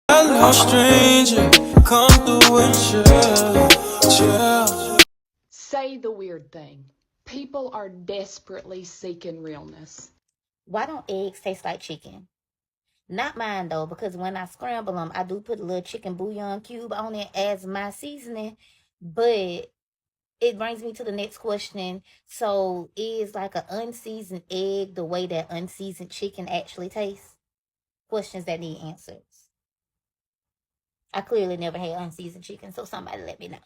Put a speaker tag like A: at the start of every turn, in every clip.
A: Hello, stranger, come through and chill.
B: Say the weird thing. People are desperately seeking realness.
C: Why don't eggs taste like chicken? Not mine though, because when I scramble them, I do put a little chicken bouillon cube on it as my seasoning. But it brings me to the next question. So, is like an unseasoned egg the way that unseasoned chicken actually tastes? Questions that need answers. I clearly never had unseasoned chicken, so somebody let me know.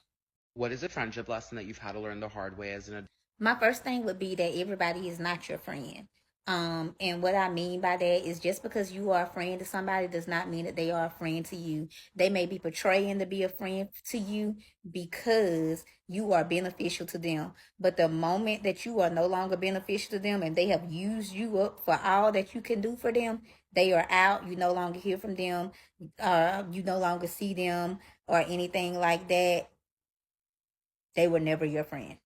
D: What is a friendship lesson that you've had to learn the hard way as an adult?
C: My first thing would be that everybody is not your friend. And what I mean by that is just because you are a friend to somebody does not mean that they are a friend to you. They may be portraying to be a friend to you because you are beneficial to them. But the moment that you are no longer beneficial to them and they have used you up for all that you can do for them, they are out. You no longer hear from them. You no longer see them or anything like that. They were never your friend.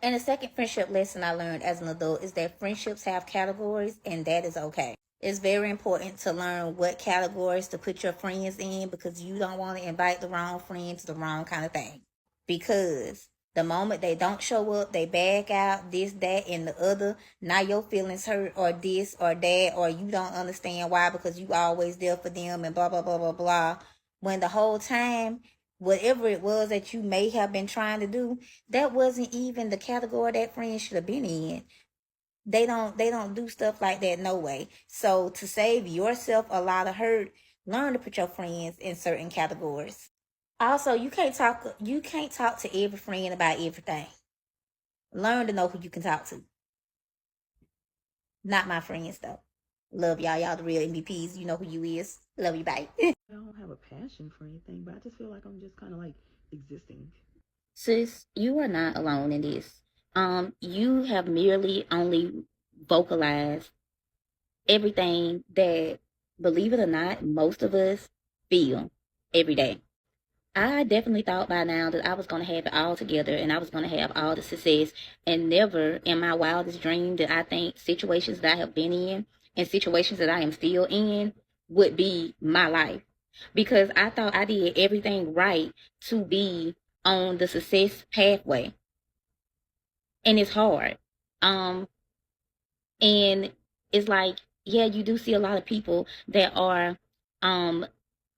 C: And the second friendship lesson I learned as an adult is that friendships have categories, and that is okay. It's very important to learn what categories to put your friends in because you don't want to invite the wrong friend to the wrong kind of thing. Because the moment they don't show up, they back out, this, that, and the other. Now your feelings hurt or this or that, or you don't understand why because you always there for them and blah, blah, blah, blah, blah. When the whole time, whatever it was that you may have been trying to do, that wasn't even the category that friend should have been in. They don't do stuff like that no way. So to save yourself a lot of hurt, learn to put your friends in certain categories. Also, you can't talk to every friend about everything. Learn to know who you can talk to. Not my friends though. Love y'all. Y'all the real MVPs. You know who you is. Love you, bye.
E: I don't have a passion for anything, but I just feel like I'm just kind of like existing.
C: Sis, you are not alone in this. You have merely only vocalized everything that, believe it or not, most of us feel every day. I definitely thought by now that I was going to have it all together and I was going to have all the success, and never in my wildest dream did I think situations that I have been in and situations that I am still in would be my life, because I thought I did everything right to be on the success pathway, and it's hard. And it's like, yeah, you do see a lot of people that are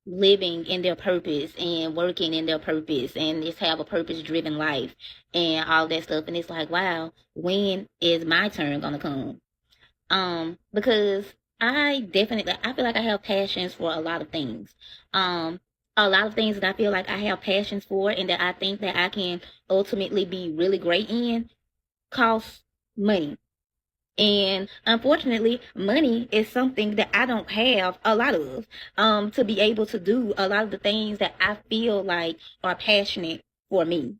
C: living in their purpose and working in their purpose and just have a purpose driven life and all that stuff, and it's like, wow, when is my turn gonna come? Because I feel like I have passions for a lot of things. A lot of things that I feel like I have passions for and that I think that I can ultimately be really great in cost money. And unfortunately, money is something that I don't have a lot of, to be able to do a lot of the things that I feel like are passionate for me.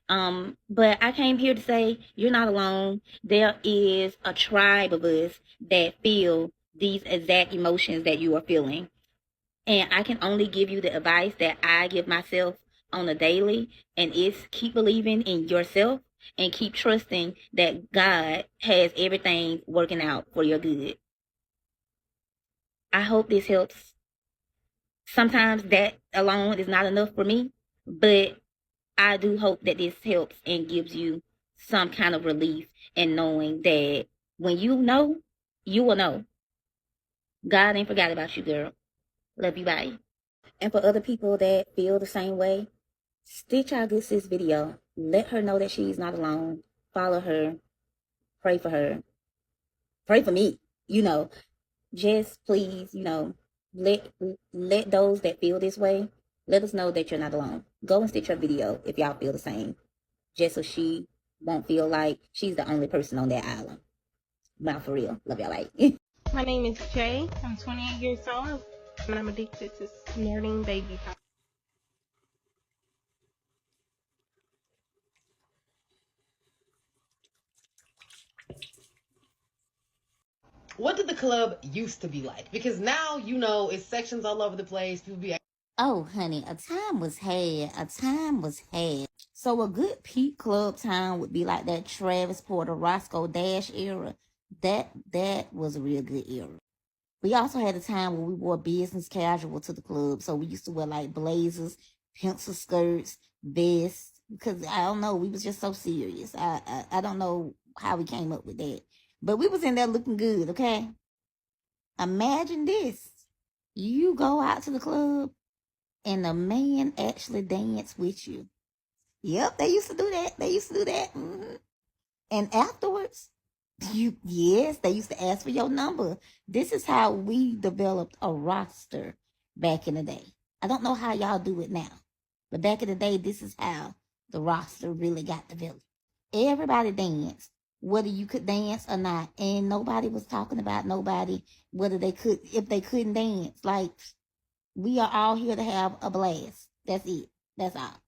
C: But I came here to say you're not alone. There is a tribe of us that feel these exact emotions that you are feeling. And I can only give you the advice that I give myself on a daily, and it's keep believing in yourself and keep trusting that God has everything working out for your good. I hope this helps. Sometimes that alone is not enough for me, but I do hope that this helps and gives you some kind of relief in knowing that when you know, you will know. God ain't forgot about you, girl. Love you, bye. And for other people that feel the same way, stitch out this video. Let her know that she's not alone. Follow her. Pray for her. Pray for me. Just please, let those that feel this way, let us know that you're not alone. Go and stitch her video if y'all feel the same. Just so she won't feel like she's the only person on that island. Not for real. Love y'all, bye.
F: My name is Jay. I'm 28 years old, and I'm addicted to snorting baby powder.
G: What did the club used to be like? Because now, it's sections all over the place. People be
C: Oh, honey, a time was had. A time was had. So a good peak club time would be like that Travis Porter, Roscoe Dash era. That was a real good era. We also had a time where we wore business casual to the club. So we used to wear like blazers, pencil skirts, vests, because I don't know, we was just so serious. I don't know how we came up with that. But we was in there looking good, okay? Imagine this. You go out to the club and a man actually dance with you. Yep, they used to do that. They used to do that. And afterwards, yes, they used to ask for your number. This is how we developed a roster back in the day. I don't know how y'all do it now, but back in the day, this is how the roster really got developed. Everybody danced, whether you could dance or not, and nobody was talking about nobody whether they could, if they couldn't dance. Like, we are all here to have a blast. That's it. That's all.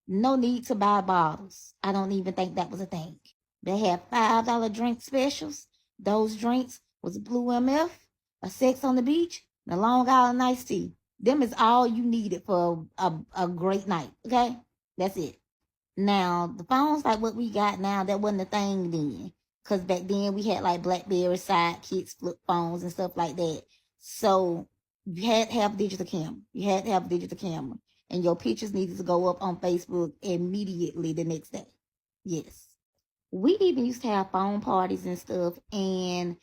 C: No need to buy bottles. I don't even think that was a thing. They had $5 drink specials. Those drinks was Blue MF, a Sex on the Beach, and a Long Island iced tea. Them is all you needed for a great night. Okay? That's it. Now, the phones like what we got now, that wasn't a thing then. Because back then we had like BlackBerry, Sidekicks, flip phones, and stuff like that. So you had to have digital camera. You had to have a digital camera. And your pictures needed to go up on Facebook immediately the next day. Yes. We even used to have phone parties and stuff. And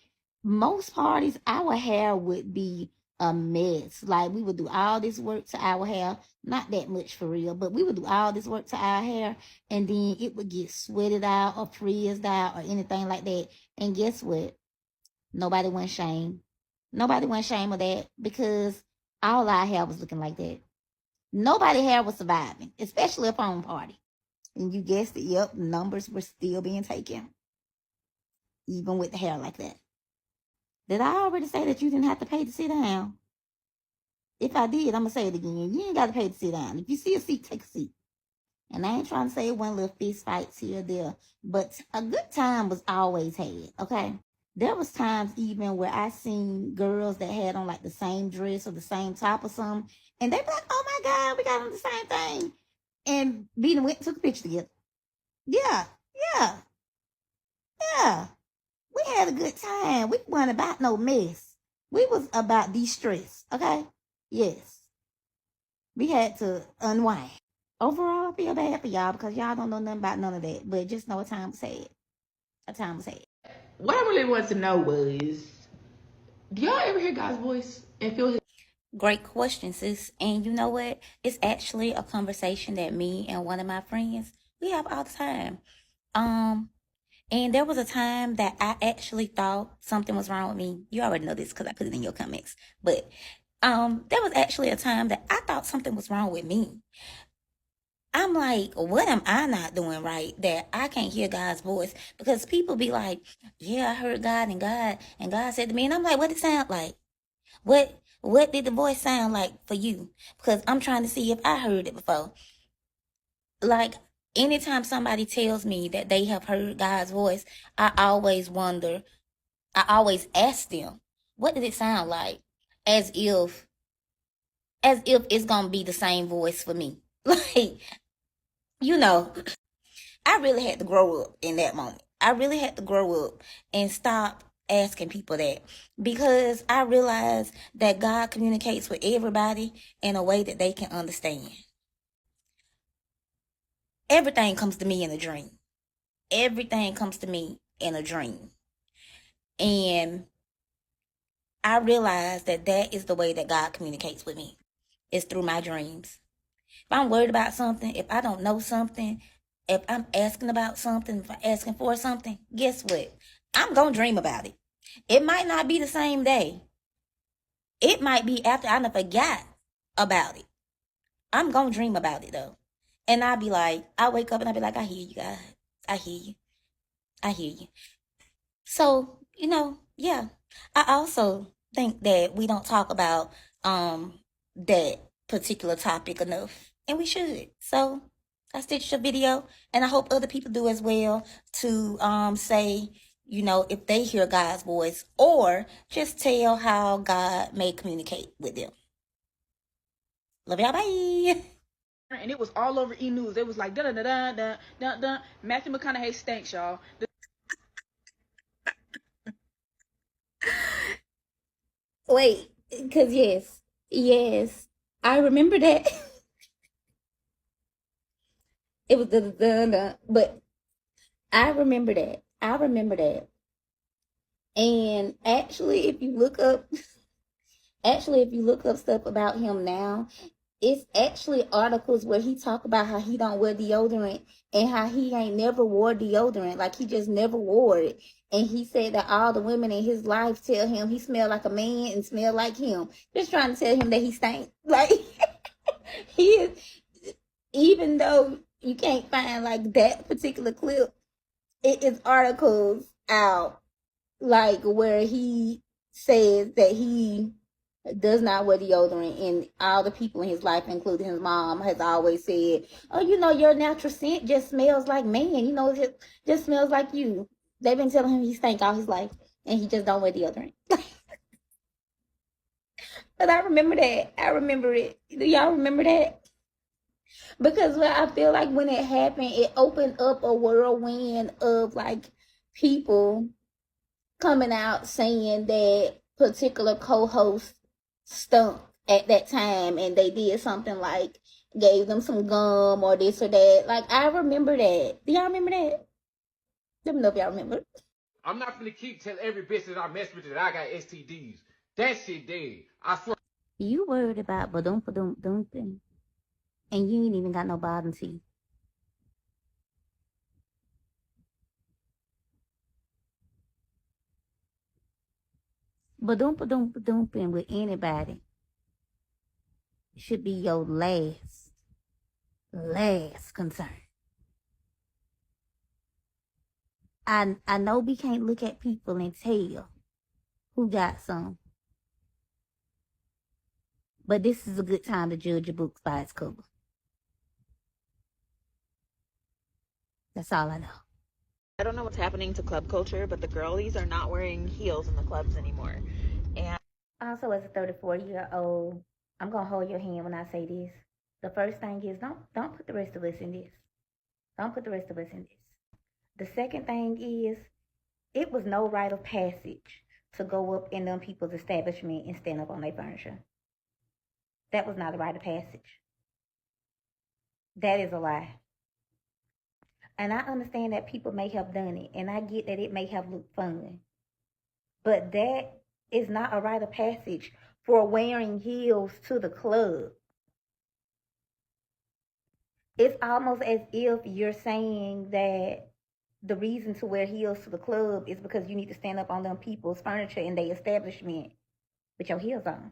C: most parties, our hair would be a mess. Like, we would do all this work to our hair. Not that much for real, but we would do all this work to our hair. And then it would get sweated out or frizzed out or anything like that. And guess what? Nobody went shame. Nobody went shame of that because all our hair was looking like that. Nobody hair was surviving, especially a phone party. And you guessed it, yep, numbers were still being taken, even with the hair like that. Did I already say that you didn't have to pay to sit down? If I did, I'm going to say it again. You ain't got to pay to sit down. If you see a seat, take a seat. And I ain't trying to say one little fist fights here or there, but a good time was always had, okay? There was times even where I seen girls that had on like the same dress or the same top or something, and they be like, oh my God, we got on the same thing. And we went and took a picture together. Yeah. We had a good time. We weren't about no mess. We was about de-stress, okay? Yes. We had to unwind. Overall, I feel bad for y'all because y'all don't know nothing about none of that. But just know a time was had. A time was had.
B: What I really wanted to know was, do y'all ever hear God's voice and feel his?
C: Great question, sis. And you know what? It's actually a conversation that me and one of my friends, we have all the time. And there was a time that I actually thought something was wrong with me. You already know this because I put it in your comments. But there was actually a time that I thought something was wrong with me. I'm like, what am I not doing right that I can't hear God's voice? Because people be like, yeah, I heard God and God said to me. And I'm like, what did it sound like? What did the voice sound like for you? Because I'm trying to see if I heard it before. Like, anytime somebody tells me that they have heard God's voice, I always wonder, I always ask them, what did it sound like? As if it's going to be the same voice for me. Like, you know, I really had to grow up in that moment. I really had to grow up and stop asking people that because I realized that God communicates with everybody in a way that they can understand. Everything comes to me in a dream. Everything comes to me in a dream. And I realized that that is the way that God communicates with me. It's through my dreams. If I'm worried about something, if I don't know something, if I'm asking about something, if I'm asking for something, guess what? I'm going to dream about it. It might not be the same day. It might be after I done forgot about it. I'm going to dream about it, though. And I'll be like, I wake up and I'll be like, I hear you, God. I hear you. I hear you. So, you know, yeah. I also think that we don't talk about that particular topic enough. And we should. So I stitched a video and I hope other people do as well to say, you know, if they hear God's voice or just tell how God may communicate with them. Love y'all. Bye.
H: And it was all over E! News. It was like, da-da-da-da-da-da-da. Matthew McConaughey stinks, y'all.
C: Wait, because yes, I remember that. It was but I remember that. I remember that. And actually, if you look up, stuff about him now, it's actually articles where he talk about how he don't wear deodorant and how he ain't never wore deodorant. Like, he just never wore it. And he said that all the women in his life tell him he smell like a man and smell like him. Just trying to tell him that he stank. Like, he is, even though you can't find like that particular clip, it is articles out like where he says that he does not wear deodorant, and all the people in his life, including his mom, has always said, oh, your natural scent just smells like man, it just smells like you. They've been telling him he stank all his life and he just don't wear deodorant. But I remember that. I remember it. Do y'all remember that? Because I feel like when it happened, it opened up a whirlwind of like people coming out saying that particular co-host stunk at that time, and they did something like gave them some gum or this or that. Like, I remember that. Do y'all remember that? Let me know if y'all remember.
I: I'm not gonna keep telling every bitch that I mess with that I got STDs. That shit dead. I swear.
C: You worried about ba-dum-ba-dum-dum-dum, and you ain't even got no bottom teeth. Ba-dum-ba-dum-ba-dum with anybody should be your last concern. I know we can't look at people and tell who got some, but this is a good time to judge a book by its cover. That's all I know.
J: I don't know what's happening to club culture, but the girlies are not wearing heels in the clubs anymore. And
C: also, as a 34-year-old, I'm gonna hold your hand when I say this. The first thing is don't put the rest of us in this. Don't put the rest of us in this. The second thing is, it was no rite of passage to go up in them people's establishment and stand up on their furniture. That was not a rite of passage. That is a lie. And I understand that people may have done it, and I get that it may have looked fun. But that is not a rite of passage for wearing heels to the club. It's almost as if you're saying that the reason to wear heels to the club is because you need to stand up on them people's furniture in their establishment with your heels on.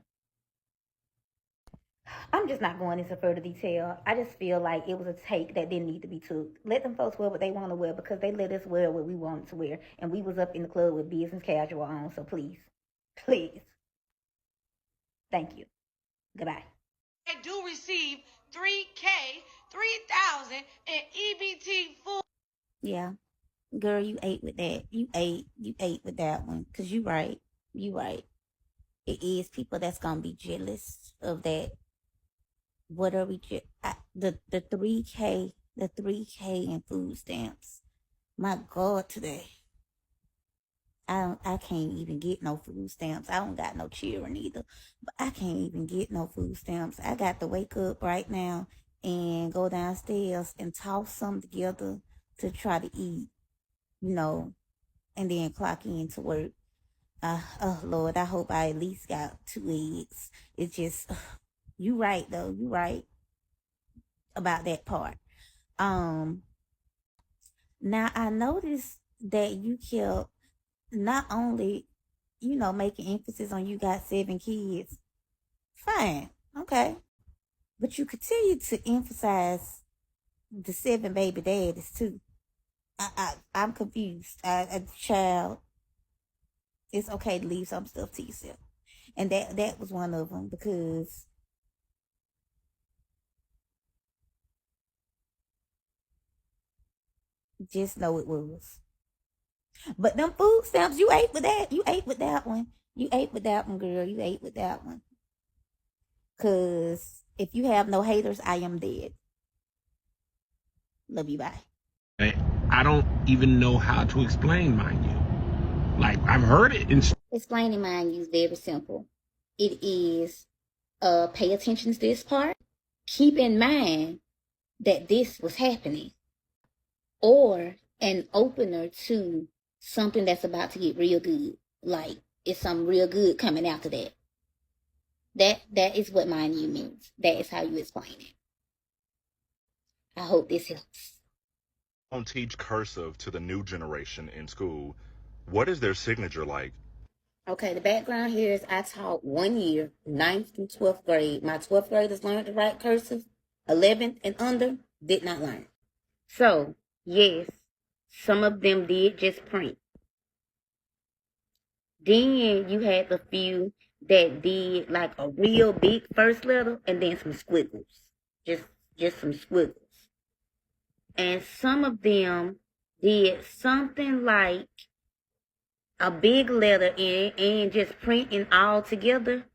C: I'm just not going into further detail. I just feel like it was a take that didn't need to be took. Let them folks wear what they want to wear, because they let us wear what we wanted to wear. And we was up in the club with business casual on, so please. Thank you. Goodbye.
K: They do receive $3,000, $3,000 in EBT food.
C: Yeah. Girl, you ate with that. You ate with that one. Because you right. It is people that's going to be jealous of that. What are we, the 3K in food stamps. My God, today. I can't even get no food stamps. I don't got no children either, but I can't even get no food stamps. I got to wake up right now and go downstairs and toss some together to try to eat, and then clock in to work. Oh Lord, I hope I at least got 2 eggs. It's just, you right though. You right about that part. Now I noticed that you kept not only, making emphasis on you got 7 kids. Fine. Okay. But you continue to emphasize the 7 baby daddies too. I'm confused. Child, it's okay to leave some stuff to yourself. And that was one of them, because just know it was. But them food stamps, you ate with that. You ate with that one. You ate with that one, girl. You ate with that one. Because if you have no haters, I am dead. Love you, bye.
I: I don't even know how to explain, mind you. Like, I've heard it.
C: Explaining, mind you, is very simple. it is pay attention to this part. Keep in mind that this was happening. Or an opener to something that's about to get real good. Like, it's something real good coming after that. That is what mind you means. That is how you explain it. I hope this helps.
L: Don't teach cursive to the new generation in school. What is their signature like?
C: Okay, the background here is I taught 1 year, 9th through 12th grade. My 12th graders learned to write cursive. 11th and under did not learn. So, yes, some of them did just print. Then you had the few that did like a real big first letter and then some squiggles. Just some squiggles. And some of them did something like a big letter and just printing all together.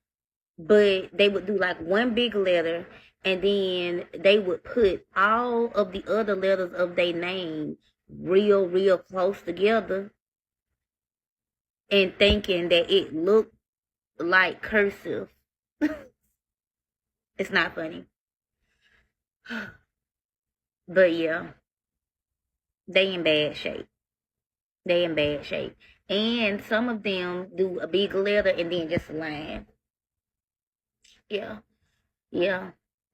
C: But they would do like one big letter and then they would put all of the other letters of their name real close together and thinking that it looked like cursive. It's not funny. But yeah, they in bad shape. They in bad shape. And some of them do a big letter and then just a line. Yeah.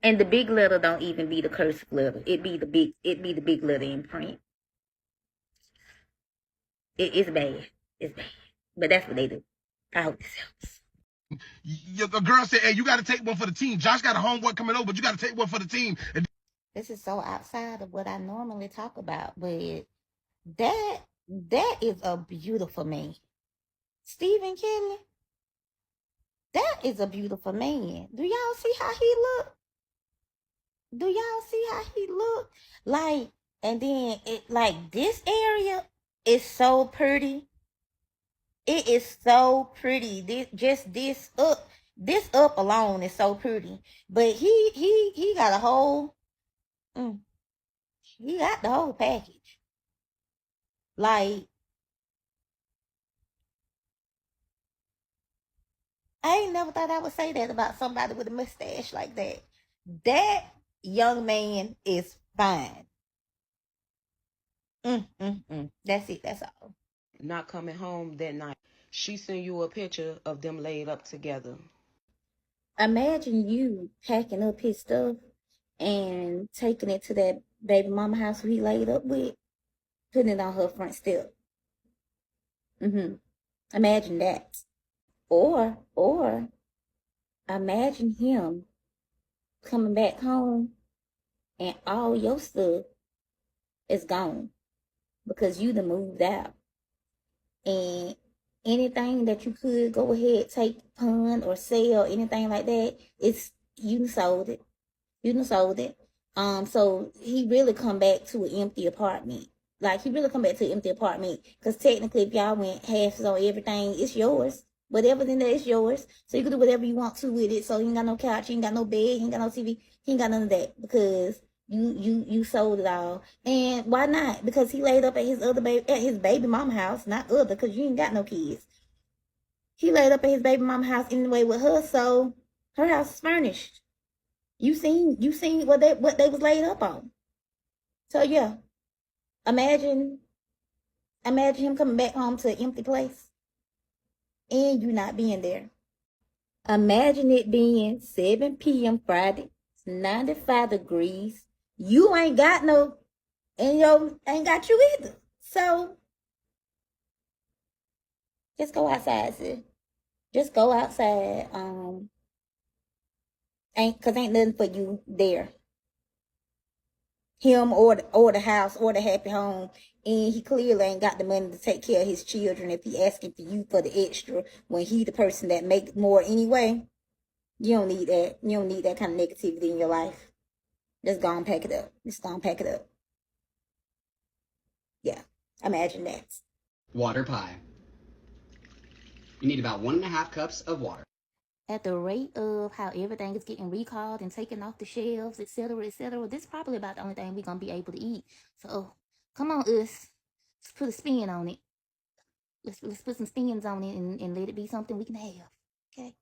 C: And the big letter don't even be the cursive letter. It be the big letter in print. It's bad. It's bad. But that's what they do. I hope this helps.
M: The girl said, hey, you got to take one for the team. Josh got a homework coming over, but you got to take one for the team.
C: This is so outside of what I normally talk about, but that is a beautiful man. Stephen Kelly, that is a beautiful man. Do y'all see how he look? Do y'all see how he look? Like, and then it like this area is so pretty. It is so pretty. This up alone is so pretty. But he got a whole he got the whole package. Like, I ain't never thought I would say that about somebody with a mustache like that. That young man is fine. That's it. That's all.
N: Not coming home that night. She sent you a picture of them laid up together.
C: Imagine you packing up his stuff and taking it to that baby mama house who he laid up with, putting it on her front step. Imagine that. Or imagine him coming back home and all your stuff is gone because you done moved out. And anything that you could go ahead, take, pawn, or sell, anything like that, you done sold it. You done sold it. So he really come back to an empty apartment. Like, he really come back to an empty apartment. Because technically, if y'all went halves on everything, it's yours. Whatever's in there is yours. So you can do whatever you want to with it. So you ain't got no couch, you ain't got no bed, you ain't got no TV, he ain't got none of that. Because you sold it all. And why not? Because he laid up at his baby mama house, not other, because you ain't got no kids. He laid up at his baby mama house anyway with her, so her house is furnished. You seen what they was laid up on. So yeah. Imagine him coming back home to an empty place and you not being there. Imagine it being 7 p.m. Friday, it's 95 degrees. You ain't got ain't got you either. So just go outside, sis. Just go outside. Ain't nothing for you there. Him or the house or the happy home, and he clearly ain't got the money to take care of his children if he asking for you for the extra when he the person that make more anyway. You don't need that. You don't need that kind of negativity in your life. Just go and pack it up. Just go and pack it up. Yeah, imagine that.
O: Water pie. You need about 1.5 cups of water.
C: At the rate of how everything is getting recalled and taken off the shelves, etc., this is probably about the only thing we're going to be able to eat. So, come on, us. Let's put a spin on it. Let's put some spins on it and let it be something we can have. Okay?